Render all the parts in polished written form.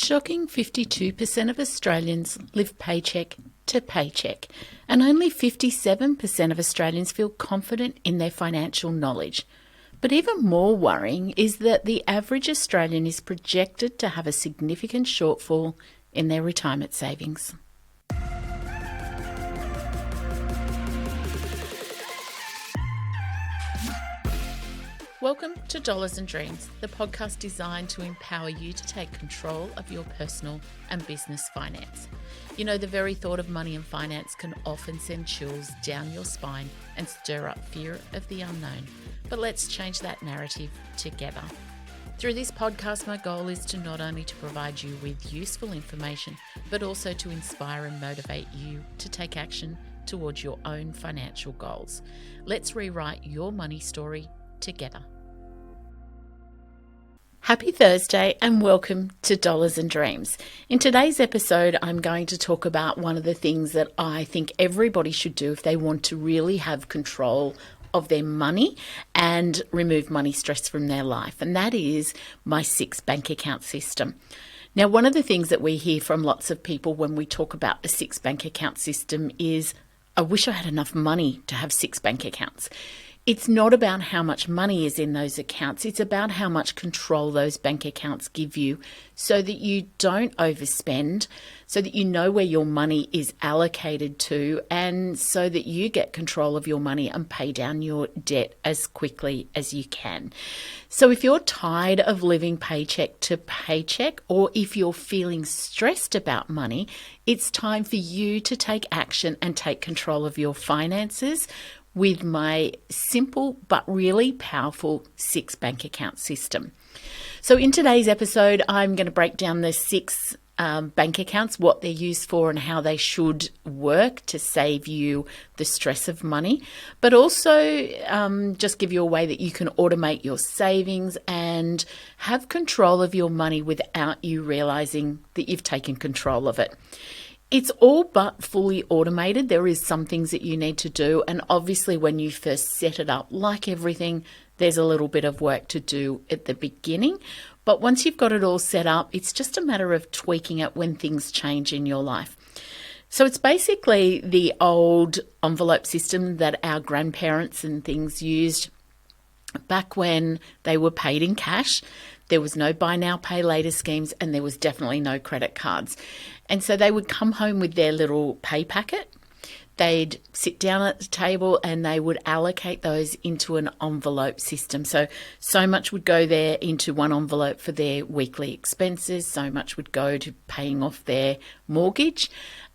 shocking 52% of Australians live paycheck to paycheck, and only 57% of Australians feel confident in their financial knowledge. But even more worrying is that the average Australian is projected to have a significant shortfall in their retirement savings. Welcome to Dollars and Dreams, the podcast designed to empower you to take control of your personal and business finance. You know, the very thought of money and finance can often send chills down your spine and stir up fear of the unknown. But let's change that narrative together. Through this podcast, my goal is to not only to provide you with useful information, but also to inspire and motivate you to take action towards your own financial goals. Let's rewrite your money story together. Happy Thursday and welcome to Dollars and Dreams. In today's episode, I'm going to talk about one of the things that I think everybody should do if they want to really have control of their money and remove money stress from their life, and that is my 6 bank account system. Now, one of the things that we hear from lots of people when we talk about the 6 bank account system is, I wish I had enough money to have 6 bank accounts. It's not about how much money is in those accounts. It's about how much control those bank accounts give you so that you don't overspend, so that you know where your money is allocated to, and so that you get control of your money and pay down your debt as quickly as you can. So if you're tired of living paycheck to paycheck, or if you're feeling stressed about money, it's time for you to take action and take control of your finances with my simple but really powerful 6 bank account system. So in today's episode, I'm going to break down the 6 bank accounts, what they're used for and how they should work to save you the stress of money, but also just give you a way that you can automate your savings and have control of your money without you realizing that you've taken control of it. It's all but fully automated. There is some things that you need to do. And obviously when you first set it up, like everything, there's a little bit of work to do at the beginning. But once you've got it all set up, it's just a matter of tweaking it when things change in your life. So it's basically the old envelope system that our grandparents and things used back when they were paid in cash. There was no buy now, pay later schemes, and there was definitely no credit cards. And so they would come home with their little pay packet. They'd sit down at the table and they would allocate those into an envelope system. So much would go there into one envelope for their weekly expenses. So much would go to paying off their mortgage,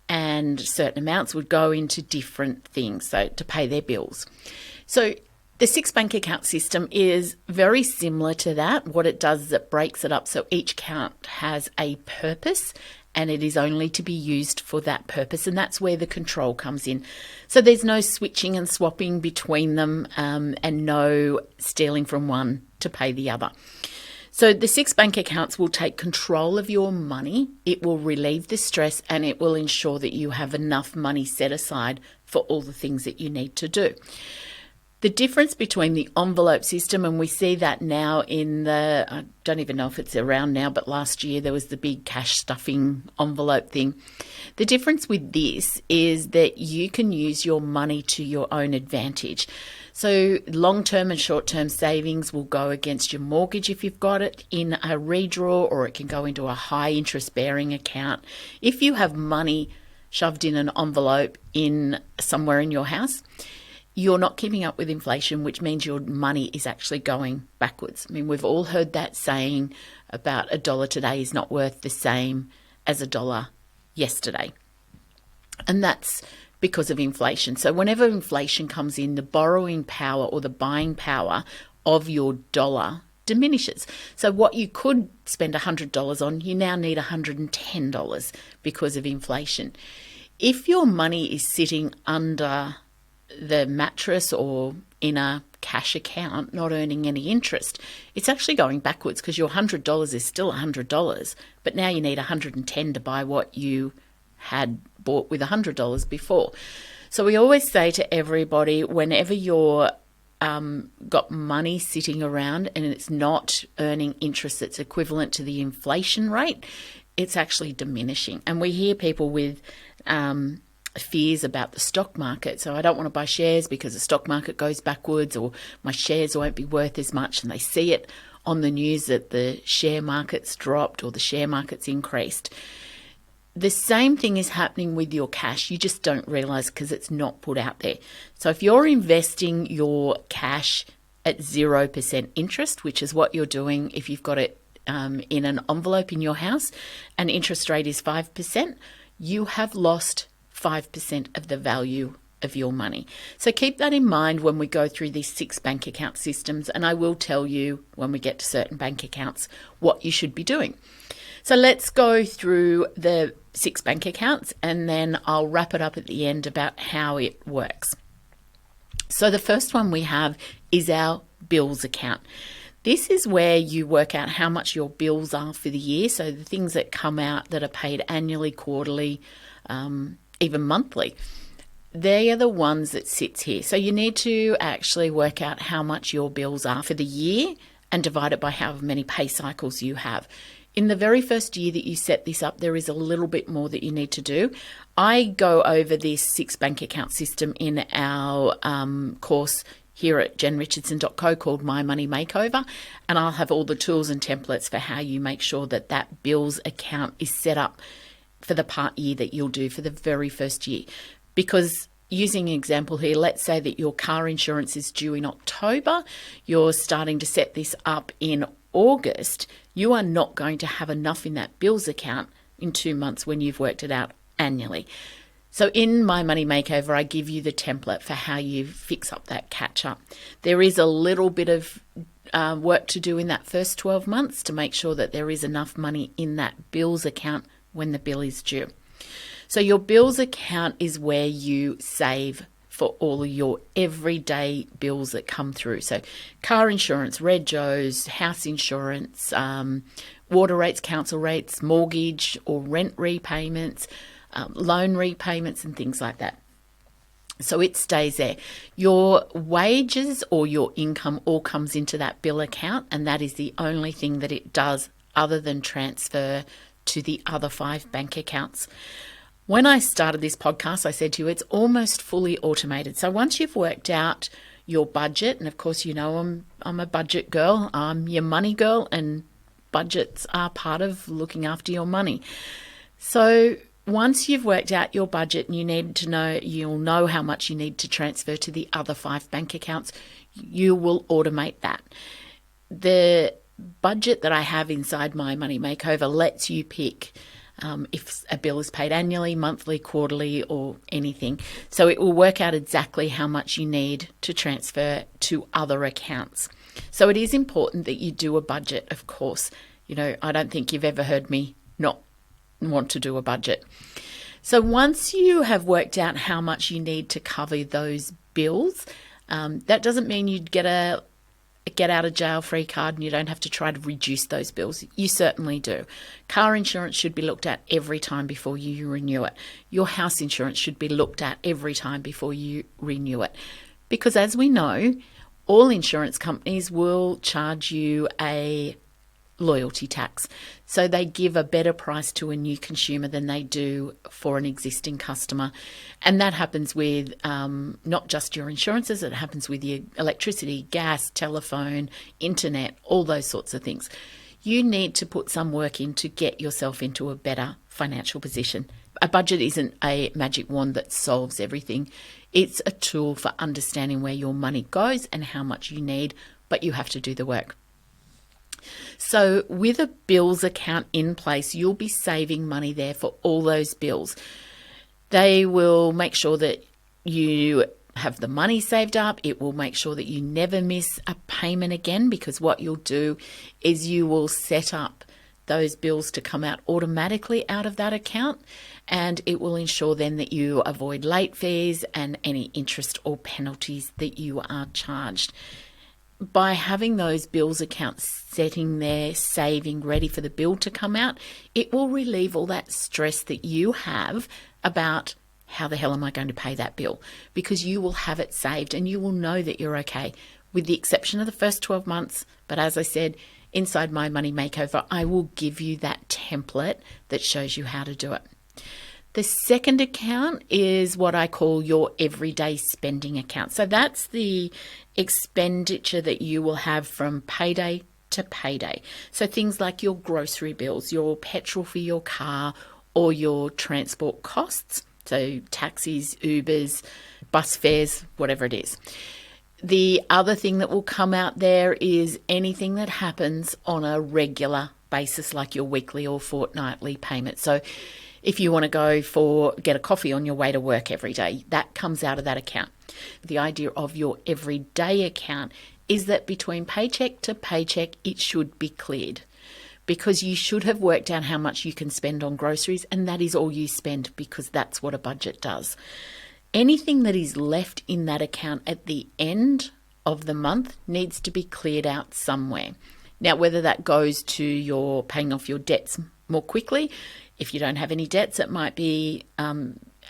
and certain amounts would go into different things, so to pay their bills. So the 6 bank account system is very similar to that. What it does is it breaks it up so each account has a purpose and it is only to be used for that purpose, and that's where the control comes in. So there's no switching and swapping between them and no stealing from one to pay the other. So the 6 bank accounts will take control of your money, it will relieve the stress, and it will ensure that you have enough money set aside for all the things that you need to do. The difference between the envelope system, and we see that now in the, I don't even know if it's around now, but last year there was the big cash stuffing envelope thing. The difference with this is that you can use your money to your own advantage. So long-term and short-term savings will go against your mortgage if you've got it in a redraw, or it can go into a high interest-bearing account. If you have money shoved in an envelope in somewhere in your house, you're not keeping up with inflation, which means your money is actually going backwards. I mean, we've all heard that saying about $1 today is not worth the same as $1 yesterday. And that's because of inflation. So whenever inflation comes in, the borrowing power or the buying power of your dollar diminishes. So what you could spend $100 on, you now need $110 because of inflation. If your money is sitting under the mattress or in a cash account not earning any interest, it's actually going backwards because your $100 is still $100, but now you need $110 to buy what you had bought with $100 before. So we always say to everybody, whenever you're got money sitting around and it's not earning interest that's equivalent to the inflation rate, it's actually diminishing. And we hear people with fears about the stock market. So I don't want to buy shares because the stock market goes backwards, or my shares won't be worth as much. And they see it on the news that the share market's dropped or the share market's increased. The same thing is happening with your cash. You just don't realize because it's not put out there. So if you're investing your cash at 0% interest, which is what you're doing if you've got it in an envelope in your house, and interest rate is 5%, you have lost 5% of the value of your money. So keep that in mind when we go through these 6 bank account systems, and I will tell you when we get to certain bank accounts what you should be doing. So let's go through the 6 bank accounts, and then I'll wrap it up at the end about how it works. So the first one we have is our bills account. This is where you work out how much your bills are for the year. So the things that come out that are paid annually, quarterly, even monthly, they are the ones that sits here. So you need to actually work out how much your bills are for the year and divide it by how many pay cycles you have. In the very first year that you set this up, there is a little bit more that you need to do. I go over this 6 bank account system in our course here at jenrichardson.co called My Money Makeover, and I'll have all the tools and templates for how you make sure that that bills account is set up for the part year that you'll do for the very first year. Because using an example here, let's say that your car insurance is due in October, you're starting to set this up in August, you are not going to have enough in that bills account in 2 months when you've worked it out annually. So in My Money Makeover, I give you the template for how you fix up that catch up. There is a little bit of work to do in that first 12 months to make sure that there is enough money in that bills account when the bill is due. So your bills account is where you save for all of your everyday bills that come through. So car insurance, Red Joe's, house insurance, water rates, council rates, mortgage or rent repayments, loan repayments and things like that. So it stays there. Your wages or your income all comes into that bill account, and that is the only thing that it does other than transfer to the other 5 bank accounts. When I started this podcast, I said to you, it's almost fully automated. So once you've worked out your budget, and of course, you know, I'm a budget girl, I'm your money girl, and budgets are part of looking after your money. So once you've worked out your budget and you'll know how much you need to transfer to the other 5 bank accounts, you will automate that. The budget that I have inside My Money Makeover lets you pick if a bill is paid annually, monthly, quarterly, or anything. So it will work out exactly how much you need to transfer to other accounts. So it is important that you do a budget, of course. You know, I don't think you've ever heard me not want to do a budget. So once you have worked out how much you need to cover those bills, that doesn't mean you'd get a get out of jail free card and you don't have to try to reduce those bills. You certainly do. Car insurance should be looked at every time before you renew it. Your house insurance should be looked at every time before you renew it. Because as we know, all insurance companies will charge you a loyalty tax. So they give a better price to a new consumer than they do for an existing customer. And that happens with not just your insurances, it happens with your electricity, gas, telephone, internet, all those sorts of things. You need to put some work in to get yourself into a better financial position. A budget isn't a magic wand that solves everything. It's a tool for understanding where your money goes and how much you need, but you have to do the work. So with a bills account in place, you'll be saving money there for all those bills. They will make sure that you have the money saved up. It will make sure that you never miss a payment again, because what you'll do is you will set up those bills to come out automatically out of that account, and it will ensure then that you avoid late fees and any interest or penalties that you are charged. By having those bills accounts sitting there, saving, ready for the bill to come out, it will relieve all that stress that you have about how the hell am I going to pay that bill, because you will have it saved and you will know that you're okay, with the exception of the first 12 months. But as I said, inside My Money Makeover, I will give you that template that shows you how to do it. The second account is what I call your everyday spending account. So that's the expenditure that you will have from payday to payday. So things like your grocery bills, your petrol for your car, or your transport costs. So taxis, Ubers, bus fares, whatever it is. The other thing that will come out there is anything that happens on a regular basis, like your weekly or fortnightly payment. So if you want to get a coffee on your way to work every day, that comes out of that account. The idea of your everyday account is that between paycheck to paycheck, it should be cleared, because you should have worked out how much you can spend on groceries, and that is all you spend, because that's what a budget does. Anything that is left in that account at the end of the month needs to be cleared out somewhere. Now, whether that goes to your paying off your debts more quickly, if you don't have any debts, it might be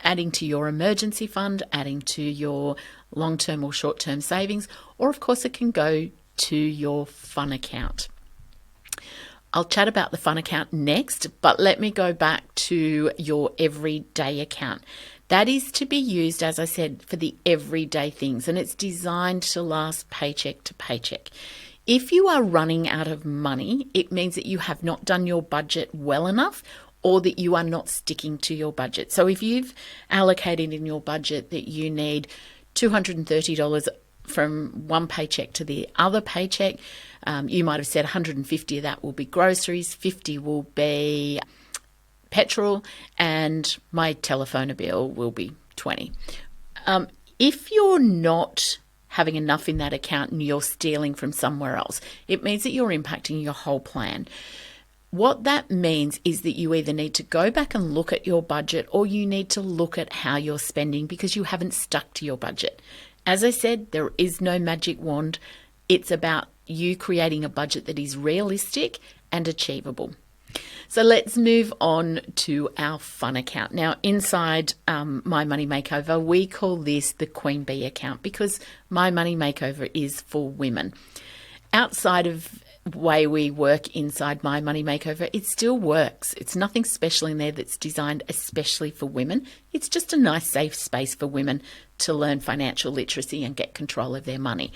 adding to your emergency fund, adding to your long-term or short-term savings, or of course it can go to your fun account. I'll chat about the fun account next, but let me go back to your everyday account. That is to be used, as I said, for the everyday things, and it's designed to last paycheck to paycheck. If you are running out of money, it means that you have not done your budget well enough, or that you are not sticking to your budget. So if you've allocated in your budget that you need $230 from one paycheck to the other paycheck, you might have said 150 of that will be groceries, 50 will be petrol, and my telephone bill will be 20. If you're not having enough in that account and you're stealing from somewhere else, it means that you're impacting your whole plan. What that means is that you either need to go back and look at your budget, or you need to look at how you're spending because you haven't stuck to your budget. As I said, there is no magic wand. It's about you creating a budget that is realistic and achievable. So let's move on to our fun account. Now, inside My Money Makeover, we call this the Queen Bee account, because My Money Makeover is for women. Outside of way we work inside My Money Makeover, it still works. It's nothing special in there that's designed especially for women. It's just a nice safe space for women to learn financial literacy and get control of their money.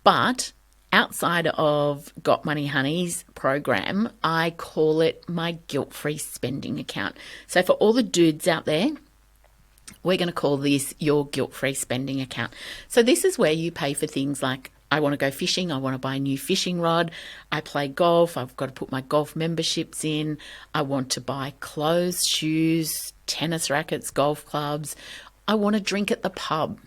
But outside of Got Money Honey's program, I call it my guilt-free spending account. So for all the dudes out there, we're going to call this your guilt-free spending account. So this is where you pay for things like, I want to go fishing, I want to buy a new fishing rod, I play golf, I've got to put my golf memberships in, I want to buy clothes, shoes, tennis rackets, golf clubs, I want to drink at the pub.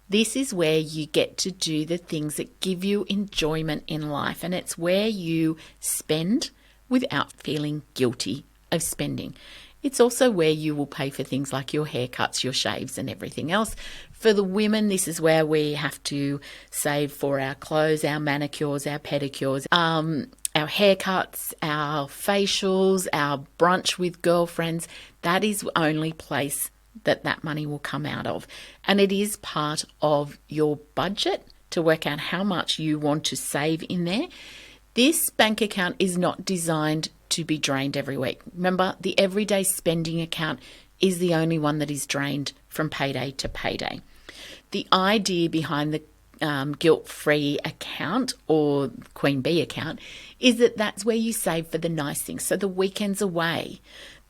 This is where you get to do the things that give you enjoyment in life, and it's where you spend without feeling guilty of spending. It's also where you will pay for things like your haircuts, your shaves and everything else. For the women, this is where we have to save for our clothes, our manicures, our pedicures, our haircuts, our facials, our brunch with girlfriends. That is the only place that money will come out of. And it is part of your budget to work out how much you want to save in there. This bank account is not designed to be drained every week. Remember, the everyday spending account is the only one that is drained from payday to payday. The idea behind the guilt-free account, or Queen Bee account, is that that's where you save for the nice things. So the weekends away,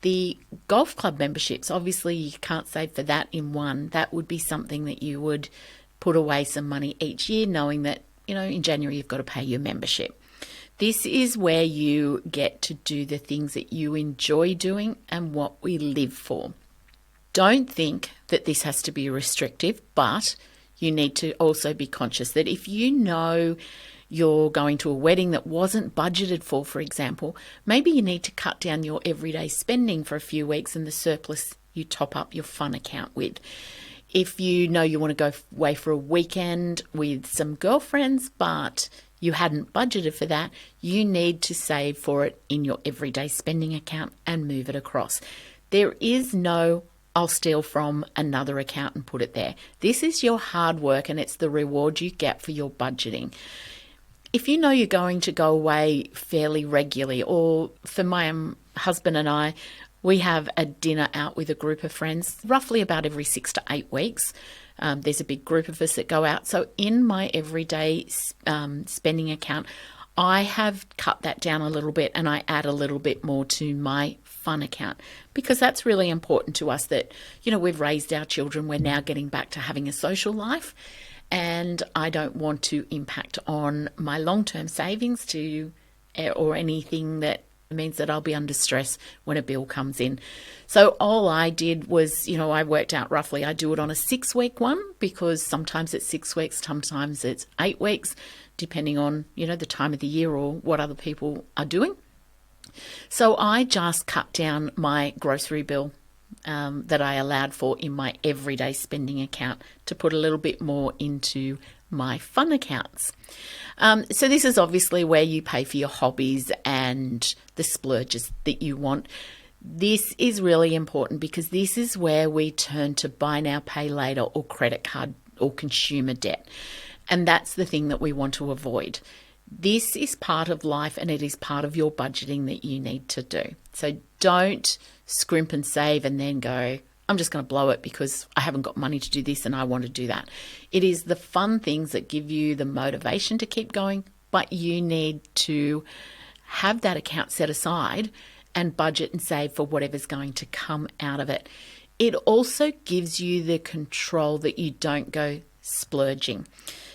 the golf club memberships, obviously you can't save for that in one. That would be something that you would put away some money each year, knowing that, in January you've got to pay your membership. This is where you get to do the things that you enjoy doing and what we live for. Don't think that this has to be restrictive, but you need to also be conscious that if you know you're going to a wedding that wasn't budgeted for example, maybe you need to cut down your everyday spending for a few weeks, and the surplus you top up your fun account with. If you know you want to go away for a weekend with some girlfriends, but you hadn't budgeted for that, you need to save for it in your everyday spending account and move it across. There is no, I'll steal from another account and put it there. This is your hard work, and it's the reward you get for your budgeting. if you know you're going to go away fairly regularly, or for my husband and I, we have a dinner out with a group of friends roughly about every 6 to 8 weeks. There's a big group of us that go out. So in my everyday spending account, I have cut that down a little bit, and I add a little bit more to my fun account, because that's really important to us that, we've raised our children. We're now getting back to having a social life, and I don't want to impact on my long-term savings or anything that means that I'll be under stress when a bill comes in. So all I did was, I worked out roughly, I do it on a 6-week one, because sometimes it's 6 weeks, sometimes it's 8 weeks, depending on, the time of the year or what other people are doing. So I just cut down my grocery bill that I allowed for in my everyday spending account to put a little bit more into my fun accounts. So this is obviously where you pay for your hobbies and the splurges that you want. This is really important, because this is where we turn to buy now, pay later, or credit card or consumer debt. And that's the thing that we want to avoid. This is part of life, and it is part of your budgeting that you need to do. So don't scrimp and save and then go, I'm just going to blow it because I haven't got money to do this and I want to do that. It is the fun things that give you the motivation to keep going, but you need to have that account set aside and budget and save for whatever's going to come out of it. It also gives you the control that you don't go splurging.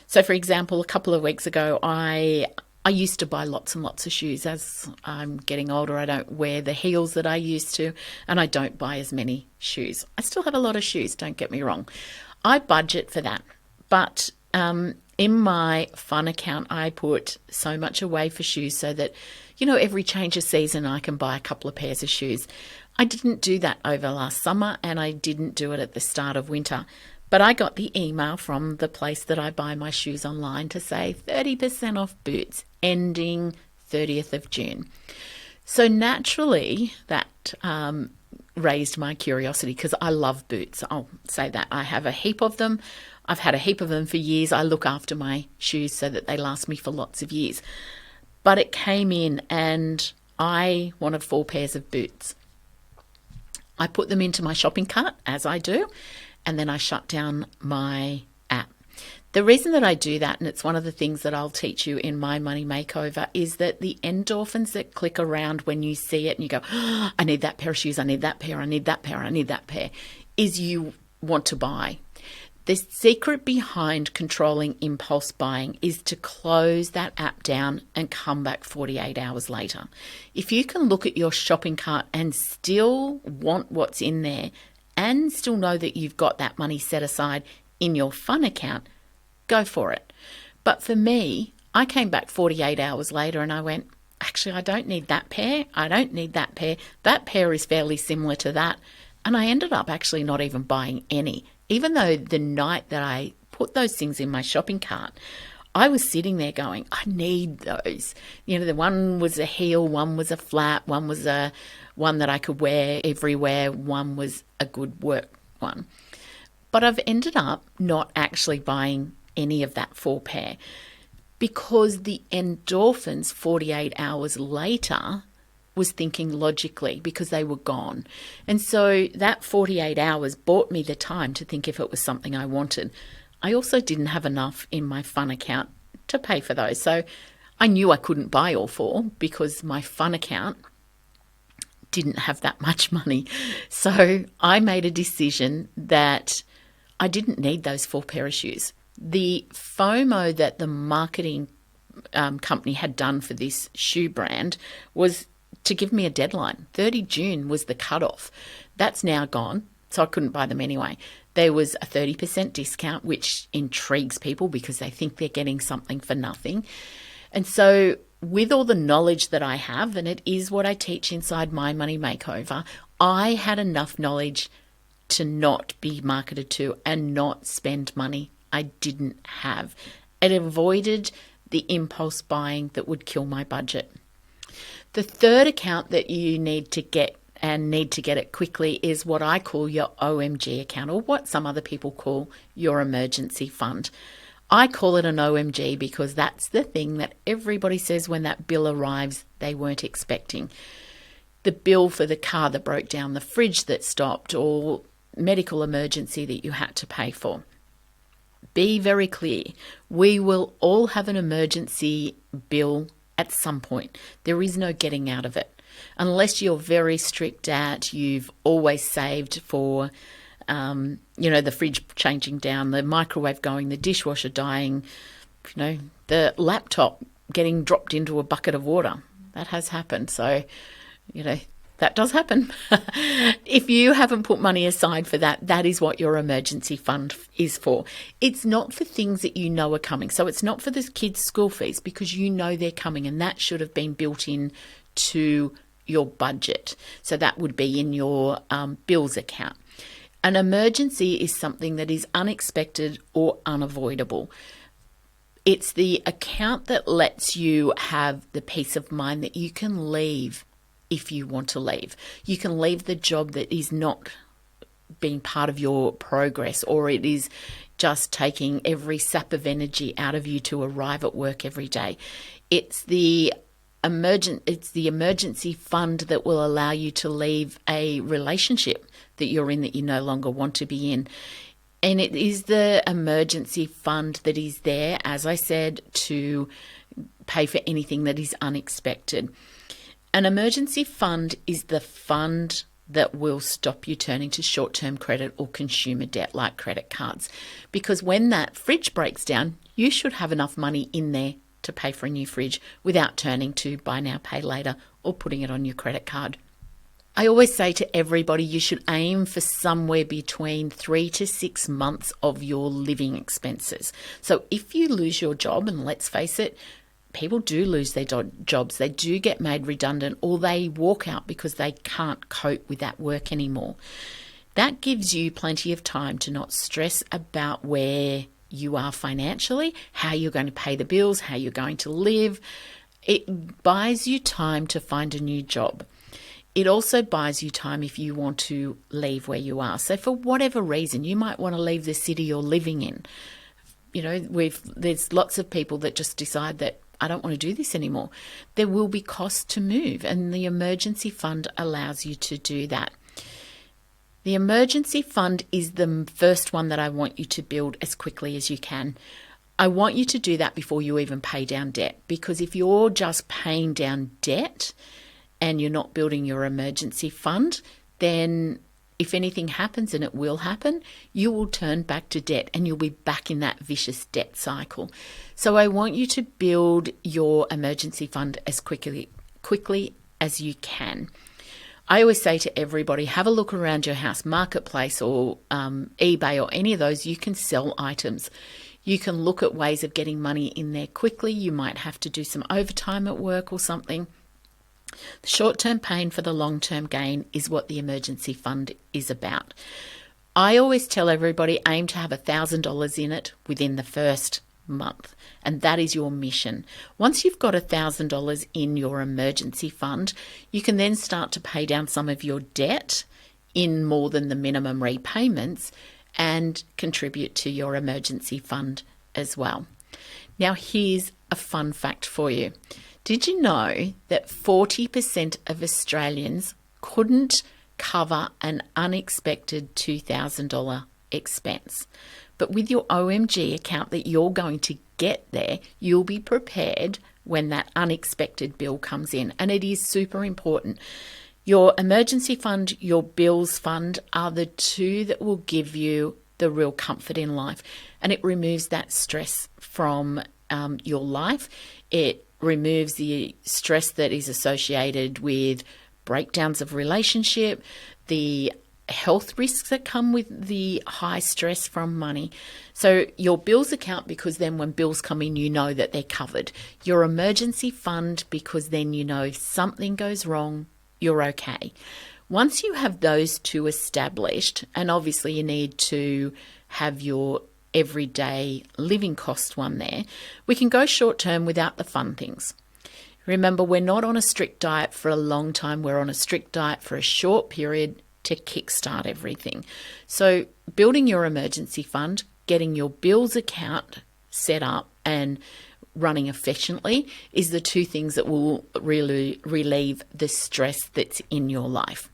So, for example, a couple of weeks ago, I used to buy lots and lots of shoes. As I'm getting older, I don't wear the heels that I used to, and I don't buy as many shoes. I still have a lot of shoes, don't get me wrong. I budget for that. But in my fun account, I put so much away for shoes so that, every change of season, I can buy a couple of pairs of shoes. I didn't do that over last summer, and I didn't do it at the start of winter. But I got the email from the place that I buy my shoes online to say 30% off boots ending 30th of June. So naturally that raised my curiosity, because I love boots. I'll say that. I have a heap of them. I've had a heap of them for years. I look after my shoes so that they last me for lots of years. But it came in and I wanted 4 pairs of boots. I put them into my shopping cart, as I do, and then I shut down my app. The reason that I do that, and it's one of the things that I'll teach you in my money makeover, is that the endorphins that click around when you see it and you go, oh, I need that pair of shoes, I need that pair, I need that pair, I need that pair, is you want to buy. The secret behind controlling impulse buying is to close that app down and come back 48 hours later. If you can look at your shopping cart and still want what's in there, and still know that you've got that money set aside in your fun account, go for it. But for me, I came back 48 hours later and I went, actually, I don't need that pair. I don't need that pair. That pair is fairly similar to that. And I ended up actually not even buying any. Even though the night that I put those things in my shopping cart, I was sitting there going, I need those. The one was a heel, one was a flat, one was one that I could wear everywhere, one was a good work one. But I've ended up not actually buying any of that 4 pair, because the endorphins 48 hours later was thinking logically, because they were gone. And so that 48 hours bought me the time to think if it was something I wanted. I also didn't have enough in my fun account to pay for those. So I knew I couldn't buy all 4 because my fun account didn't have that much money. So I made a decision that I didn't need those 4 pair of shoes. The FOMO that the marketing company had done for this shoe brand was to give me a deadline. 30 June was the cutoff. That's now gone, so I couldn't buy them anyway. There was a 30% discount, which intrigues people because they think they're getting something for nothing. And so with all the knowledge that I have, and it is what I teach inside My Money Makeover, I had enough knowledge to not be marketed to and not spend money I didn't have. It avoided the impulse buying that would kill my budget. The third account that you need to get, and need to get it quickly, is what I call your OMG account, or what some other people call your emergency fund. I call it an OMG because that's the thing that everybody says when that bill arrives they weren't expecting. The bill for the car that broke down, the fridge that stopped, or medical emergency that you had to pay for. Be very clear. We will all have an emergency bill at some point. There is no getting out of it. Unless you're very strict at you've always saved for, the fridge changing down, the microwave going, the dishwasher dying, the laptop getting dropped into a bucket of water. That has happened. So, that does happen. If you haven't put money aside for that, that is what your emergency fund is for. It's not for things that you know are coming. So it's not for the kids' school fees because you know they're coming, and that should have been built in to your budget. So that would be in your bills account. An emergency is something that is unexpected or unavoidable. It's the account that lets you have the peace of mind that you can leave if you want to leave. You can leave the job that is not being part of your progress, or it is just taking every sap of energy out of you to arrive at work every day. It's the emergency fund that will allow you to leave a relationship that you're in that you no longer want to be in. And it is the emergency fund that is there, as I said, to pay for anything that is unexpected. An emergency fund is the fund that will stop you turning to short-term credit or consumer debt like credit cards. Because when that fridge breaks down, you should have enough money in there to pay for a new fridge without turning to buy now, pay later or putting it on your credit card. I always say to everybody, you should aim for somewhere between 3 to 6 months of your living expenses. So if you lose your job, and let's face it, people do lose their jobs, they do get made redundant, or they walk out because they can't cope with that work anymore. That gives you plenty of time to not stress about where you are financially, how you're going to pay the bills, how you're going to live. It buys you time to find a new job. It also buys you time if you want to leave where you are. So for whatever reason, you might want to leave the city you're living in. There's lots of people that just decide that I don't want to do this anymore. There will be costs to move, and the emergency fund allows you to do that. The emergency fund is the first one that I want you to build as quickly as you can. I want you to do that before you even pay down debt, because if you're just paying down debt and you're not building your emergency fund, then if anything happens, and it will happen, you will turn back to debt and you'll be back in that vicious debt cycle. So I want you to build your emergency fund as quickly as you can. I always say to everybody, have a look around your house, Marketplace or eBay or any of those. You can sell items. You can look at ways of getting money in there quickly. You might have to do some overtime at work or something. The short-term pain for the long-term gain is what the emergency fund is about. I always tell everybody, aim to have $1,000 in it within the first month, and that is your mission. Once you've got $1,000 in your emergency fund, you can then start to pay down some of your debt in more than the minimum repayments and contribute to your emergency fund as well. Now, here's a fun fact for you. Did you know that 40% of Australians couldn't cover an unexpected $2,000 expense? But with your OMG account that you're going to get there, you'll be prepared when that unexpected bill comes in. And it is super important. Your emergency fund, your bills fund are the two that will give you the real comfort in life. And it removes that stress from your life. It removes the stress that is associated with breakdowns of relationship, the health risks that come with the high stress from money. So your bills account, because then when bills come in, you know that they're covered. Your emergency fund, because then you know if something goes wrong, you're okay. Once you have those two established, and obviously you need to have your everyday living cost one there, we can go short term without the fun things. Remember, we're not on a strict diet for a long time. We're on a strict diet for a short period to kickstart everything. So building your emergency fund, getting your bills account set up and running efficiently is the two things that will really relieve the stress that's in your life.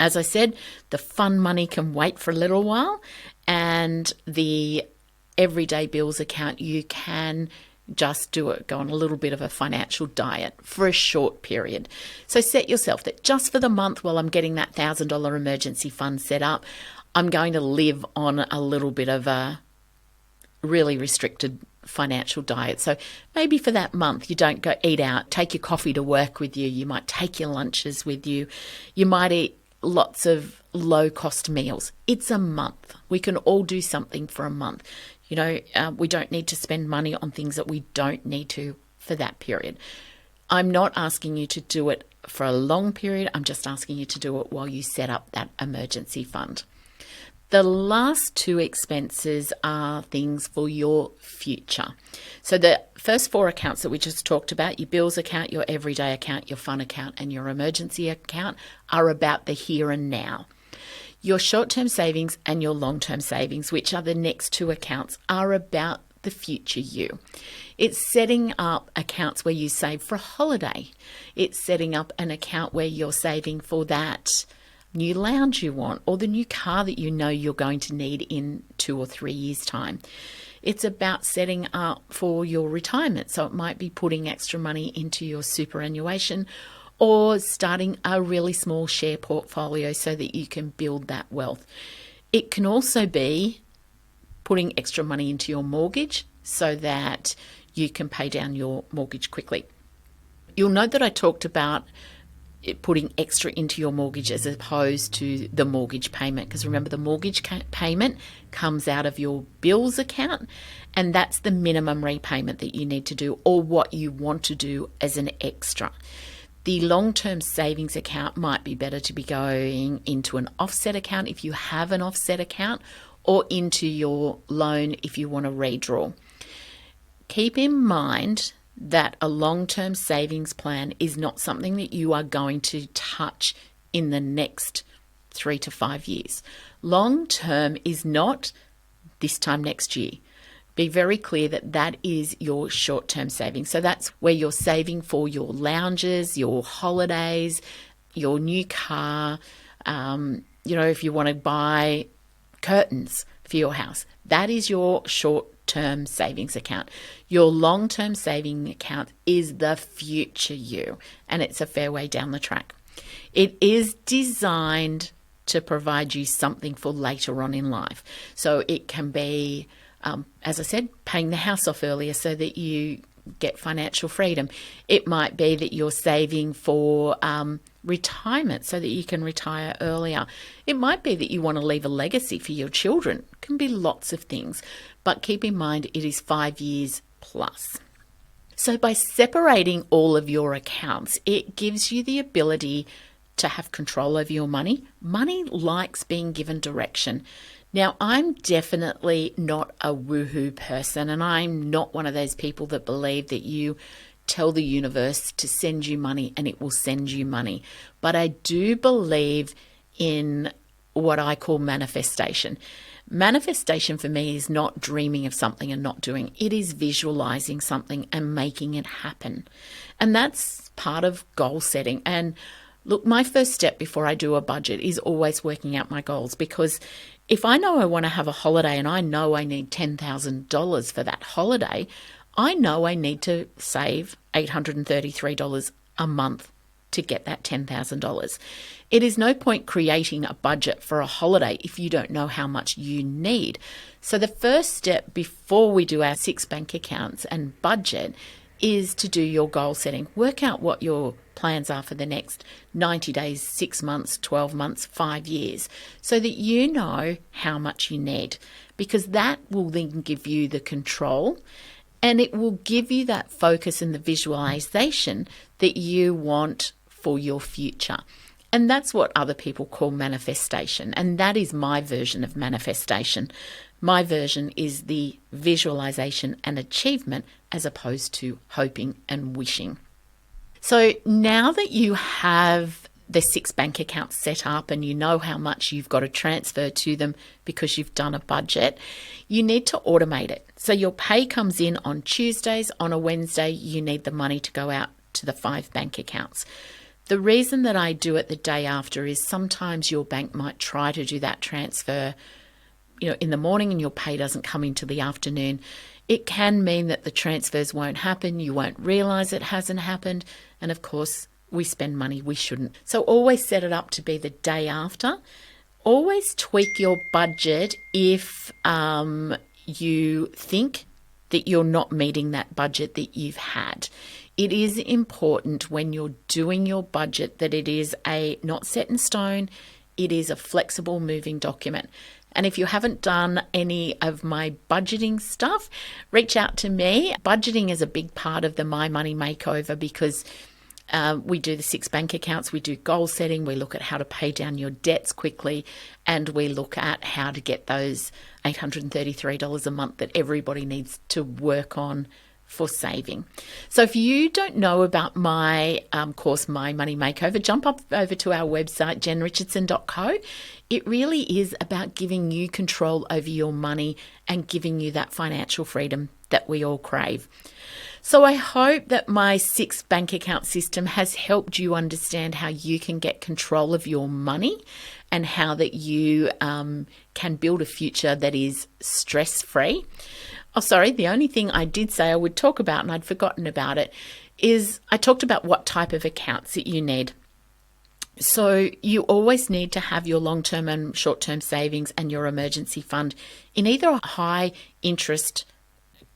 As I said, the fun money can wait for a little while, and the everyday bills account, you can just go on a little bit of a financial diet for a short period. So set yourself that just for the month while I'm getting that $1,000 emergency fund set up, I'm going to live on a little bit of a really restricted financial diet. So maybe for that month, you don't go eat out, take your coffee to work with you. You might take your lunches with you. You might eat lots of low-cost meals. It's a month. We can all do something for a month. We don't need to spend money on things that we don't need to for that period. I'm not asking you to do it for a long period. I'm just asking you to do it while you set up that emergency fund. The last two expenses are things for your future. So the first four accounts that we just talked about, your bills account, your everyday account, your fun account, and your emergency account, are about the here and now. Your short-term savings and your long-term savings, which are the next two accounts, are about the future you. It's setting up accounts where you save for a holiday. It's setting up an account where you're saving for that new lounge you want, or the new car that you know you're going to need in 2 or 3 years' time. It's about setting up for your retirement. So it might be putting extra money into your superannuation, or starting a really small share portfolio so that you can build that wealth. It can also be putting extra money into your mortgage so that you can pay down your mortgage quickly. You'll note that I talked about putting extra into your mortgage as opposed to the mortgage payment, because remember, the mortgage payment comes out of your bills account, and that's the minimum repayment that you need to do, or what you want to do as an extra. The long-term savings account might be better to be going into an offset account if you have an offset account, or into your loan if you want to redraw. Keep in mind that a long-term savings plan is not something that you are going to touch in the next 3 to 5 years. Long-term is not this time next year. Be very clear that that is your short-term savings. So that's where you're saving for your lounges, your holidays, your new car, if you want to buy curtains for your house. That is your short-term savings account. Your long-term saving account is the future you, and it's a fair way down the track. It is designed to provide you something for later on in life. So it can be, as I said, paying the house off earlier so that you get financial freedom. It might be that you're saving for retirement so that you can retire earlier. It might be that you want to leave a legacy for your children. It can be lots of things, but keep in mind it is 5 years plus. So by separating all of your accounts, it gives you the ability to have control over your money. Money likes being given direction. Now, I'm definitely not a woohoo person, and I'm not one of those people that believe that you tell the universe to send you money and it will send you money. But I do believe in what I call manifestation. Manifestation for me is not dreaming of something and not doing. It is visualizing something and making it happen. And that's part of goal setting. And look, my first step before I do a budget is always working out my goals, because if I know I want to have a holiday and I know I need $10,000 for that holiday, I know I need to save $833 a month to get that $10,000. It is no point creating a budget for a holiday if you don't know how much you need. So the first step before we do our 6 bank accounts and budget is to do your goal setting. Work out what your plans are for the next 90 days, 6 months, 12 months, 5 years, so that you know how much you need, because that will then give you the control, and it will give you that focus and the visualization that you want for your future. And that's what other people call manifestation. And that is my version of manifestation. My version is the visualization and achievement as opposed to hoping and wishing. So now that you have the 6 bank accounts set up and you know how much you've got to transfer to them because you've done a budget, you need to automate it. So your pay comes in on Tuesdays. On a Wednesday, you need the money to go out to the 5 bank accounts. The reason that I do it the day after is sometimes your bank might try to do that transfer, in the morning, and your pay doesn't come into the afternoon. It can mean that the transfers won't happen. You won't realize it hasn't happened. And of course, we spend money we shouldn't. So always set it up to be the day after. Always tweak your budget if you think that you're not meeting that budget that you've had. It is important when you're doing your budget that it is not set in stone. It is a flexible moving document. And if you haven't done any of my budgeting stuff, reach out to me. Budgeting is a big part of the My Money Makeover because we do the 6 bank accounts, we do goal setting, we look at how to pay down your debts quickly, and we look at how to get those $833 a month that everybody needs to work on for saving. So if you don't know about my course, My Money Makeover, jump up over to our website, jenrichardson.co. It really is about giving you control over your money and giving you that financial freedom that we all crave. So I hope that my 6 bank account system has helped you understand how you can get control of your money and how that you can build a future that is stress-free. Oh, sorry, the only thing I did say I would talk about, and I'd forgotten about it, is I talked about what type of accounts that you need. So you always need to have your long-term and short-term savings and your emergency fund in either a high interest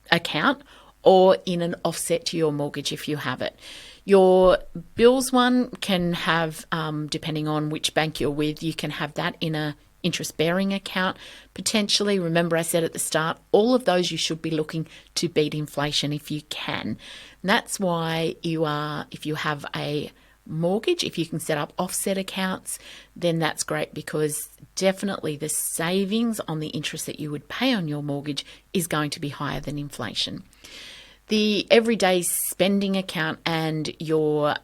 account or in an offset to your mortgage if you have it. Your bills one can have, depending on which bank you're with, you can have that in a interest-bearing account. Potentially, remember I said at the start, all of those you should be looking to beat inflation if you can. And that's why if you have a mortgage, if you can set up offset accounts, then that's great because definitely the savings on the interest that you would pay on your mortgage is going to be higher than inflation. The everyday spending account and your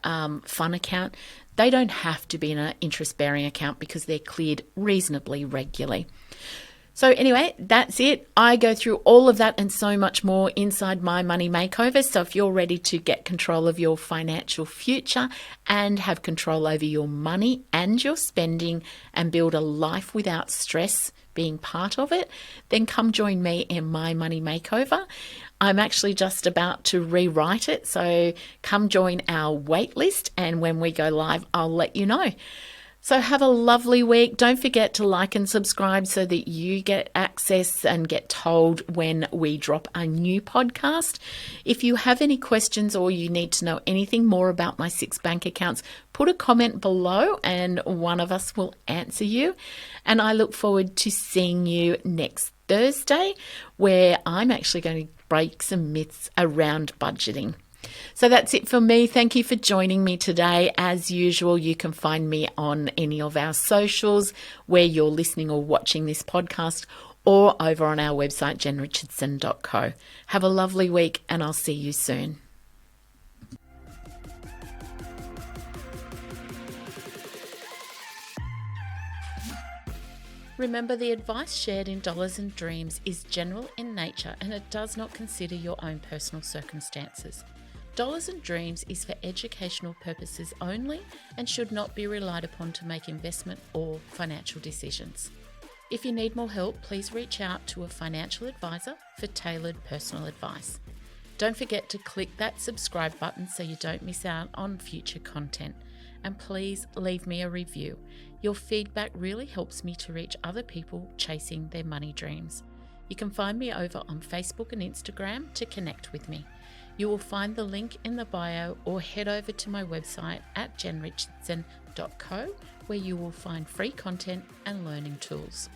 fun account, they don't have to be in an interest-bearing account because they're cleared reasonably regularly. So anyway, that's it. I go through all of that and so much more inside My Money Makeover. So if you're ready to get control of your financial future and have control over your money and your spending and build a life without stress being part of it, then come join me in My Money Makeover. I'm actually just about to rewrite it, so come join our wait list, and when we go live, I'll let you know. So have a lovely week. Don't forget to like and subscribe so that you get access and get told when we drop a new podcast. If you have any questions or you need to know anything more about my 6 bank accounts, put a comment below and one of us will answer you. And I look forward to seeing you next Thursday, where I'm actually going to break some myths around budgeting. So that's it for me. Thank you for joining me today. As usual, you can find me on any of our socials where you're listening or watching this podcast, or over on our website, jenrichardson.co. Have a lovely week and I'll see you soon. Remember, the advice shared in Dollars and Dreams is general in nature and it does not consider your own personal circumstances. Dollars and Dreams is for educational purposes only and should not be relied upon to make investment or financial decisions. If you need more help, please reach out to a financial advisor for tailored personal advice. Don't forget to click that subscribe button so you don't miss out on future content. And please leave me a review. Your feedback really helps me to reach other people chasing their money dreams. You can find me over on Facebook and Instagram to connect with me. You will find the link in the bio or head over to my website at jenrichardson.co where you will find free content and learning tools.